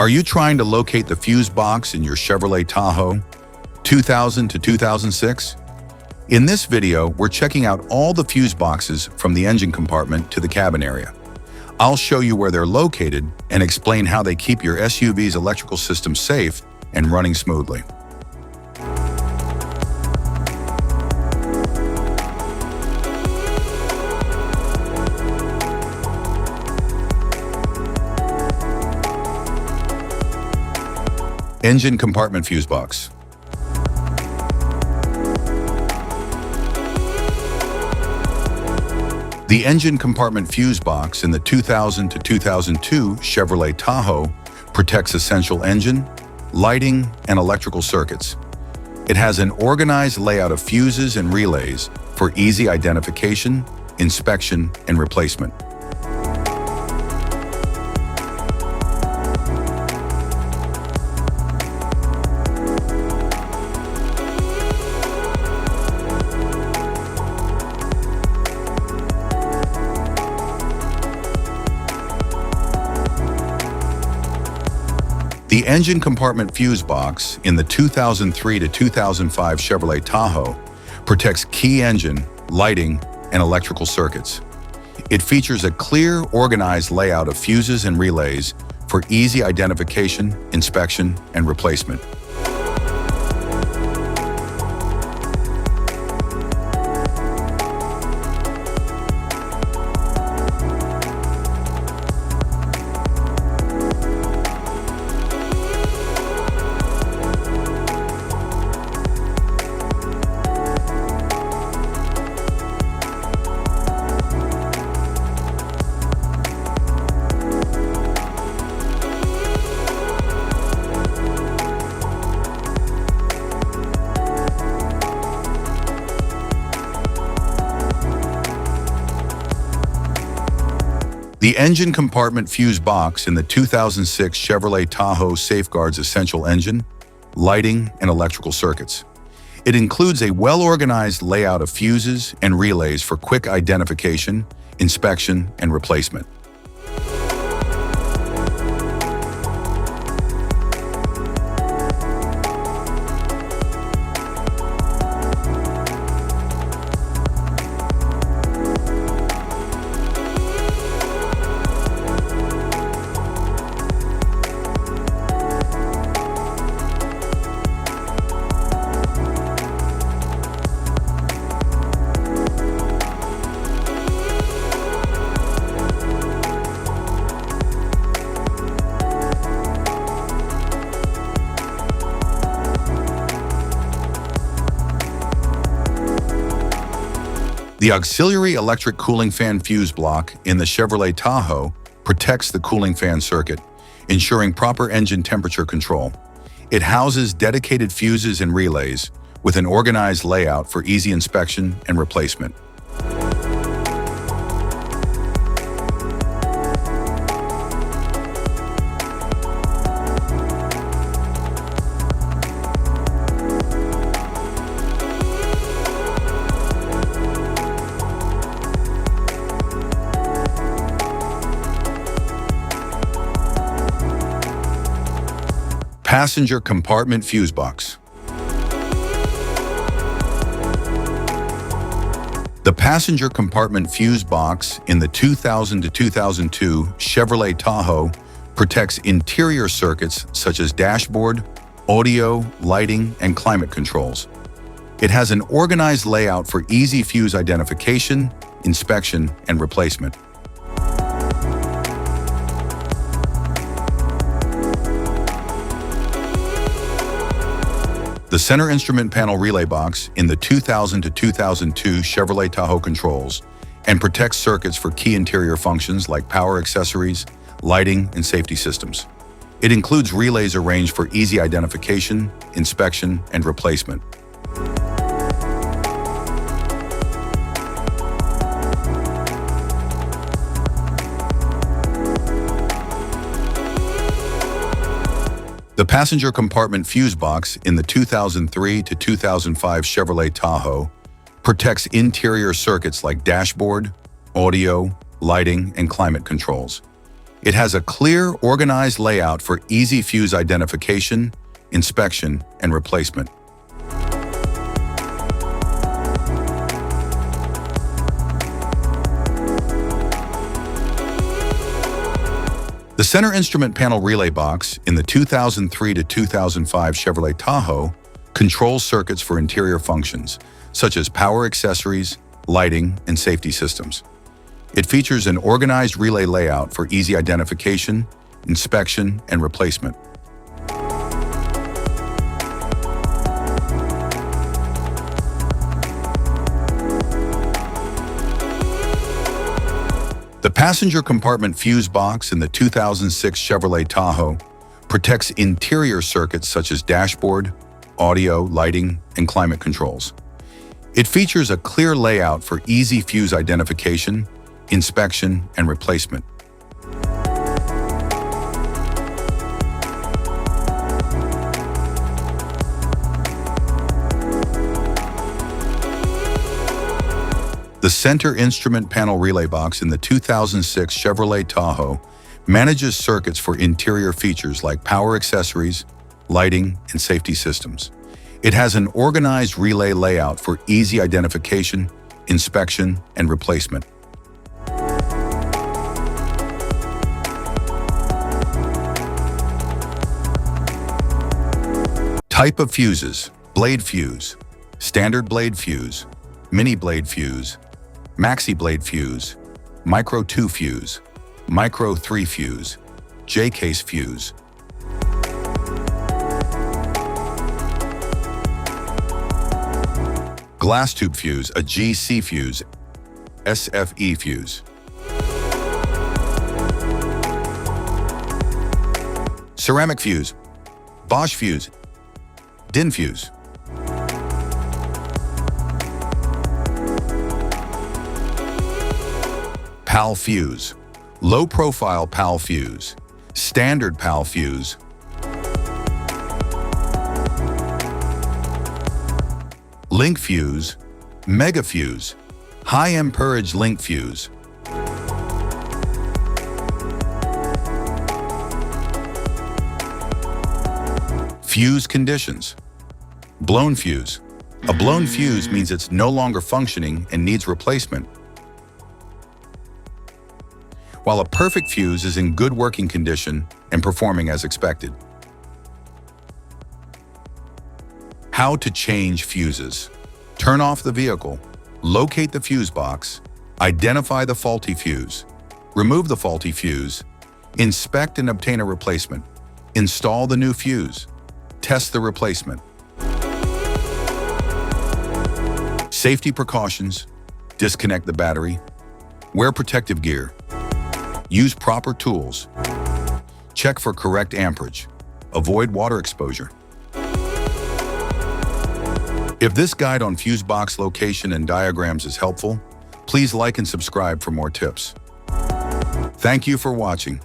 Are you trying to locate the fuse box in your Chevrolet Tahoe 2000 to 2006? In this video, we're checking out all the fuse boxes from the engine compartment to the cabin area. I'll show you where they're located and explain how they keep your SUV's electrical system safe and running smoothly. Engine compartment fuse box. The engine compartment fuse box in the 2000 to 2002 Chevrolet Tahoe protects essential engine, lighting, and electrical circuits. It has an organized layout of fuses and relays for easy identification, inspection, and replacement. The engine compartment fuse box in the 2003 to 2005 Chevrolet Tahoe protects key engine, lighting, and electrical circuits. It features a clear, organized layout of fuses and relays for easy identification, inspection, and replacement. The engine compartment fuse box in the 2006 Chevrolet Tahoe safeguards essential engine, lighting, and electrical circuits. It includes a well-organized layout of fuses and relays for quick identification, inspection, and replacement. The auxiliary electric cooling fan fuse block in the Chevrolet Tahoe protects the cooling fan circuit, ensuring proper engine temperature control. It houses dedicated fuses and relays with an organized layout for easy inspection and replacement. Passenger compartment fuse box. The passenger compartment fuse box in the 2000 to 2002 Chevrolet Tahoe protects interior circuits such as dashboard, audio, lighting, and climate controls. It has an organized layout for easy fuse identification, inspection, and replacement. The center instrument panel relay box in the 2000 to 2002 Chevrolet Tahoe controls and protects circuits for key interior functions like power accessories, lighting, and safety systems. It includes relays arranged for easy identification, inspection, and replacement. The passenger compartment fuse box in the 2003 to 2005 Chevrolet Tahoe protects interior circuits like dashboard, audio, lighting, and climate controls. It has a clear, organized layout for easy fuse identification, inspection, and replacement. The center instrument panel relay box in the 2003 to 2005 Chevrolet Tahoe controls circuits for interior functions, such as power accessories, lighting, and safety systems. It features an organized relay layout for easy identification, inspection, and replacement. The passenger compartment fuse box in the 2006 Chevrolet Tahoe protects interior circuits such as dashboard, audio, lighting, and climate controls. It features a clear layout for easy fuse identification, inspection, and replacement. The center instrument panel relay box in the 2006 Chevrolet Tahoe manages circuits for interior features like power accessories, lighting, and safety systems. It has an organized relay layout for easy identification, inspection, and replacement. Type of fuses: blade fuse, standard blade fuse, mini blade fuse, maxi blade fuse, micro 2 fuse, micro 3 fuse, J-case fuse. Glass tube fuse, a GC fuse, SFE fuse. Ceramic fuse, Bosch fuse, DIN fuse. PAL fuse, low profile PAL fuse, standard PAL fuse. Link fuse, mega fuse, high amperage link fuse. Fuse conditions. Blown fuse. A blown fuse means it's no longer functioning and needs replacement, while a perfect fuse is in good working condition and performing as expected. How to change fuses. Turn off the vehicle, locate the fuse box, identify the faulty fuse, remove the faulty fuse, inspect and obtain a replacement, install the new fuse, test the replacement. Safety precautions: disconnect the battery, wear protective gear, use proper tools, check for correct amperage, avoid water exposure. If this guide on fuse box location and diagrams is helpful, please like and subscribe for more tips. Thank you for watching.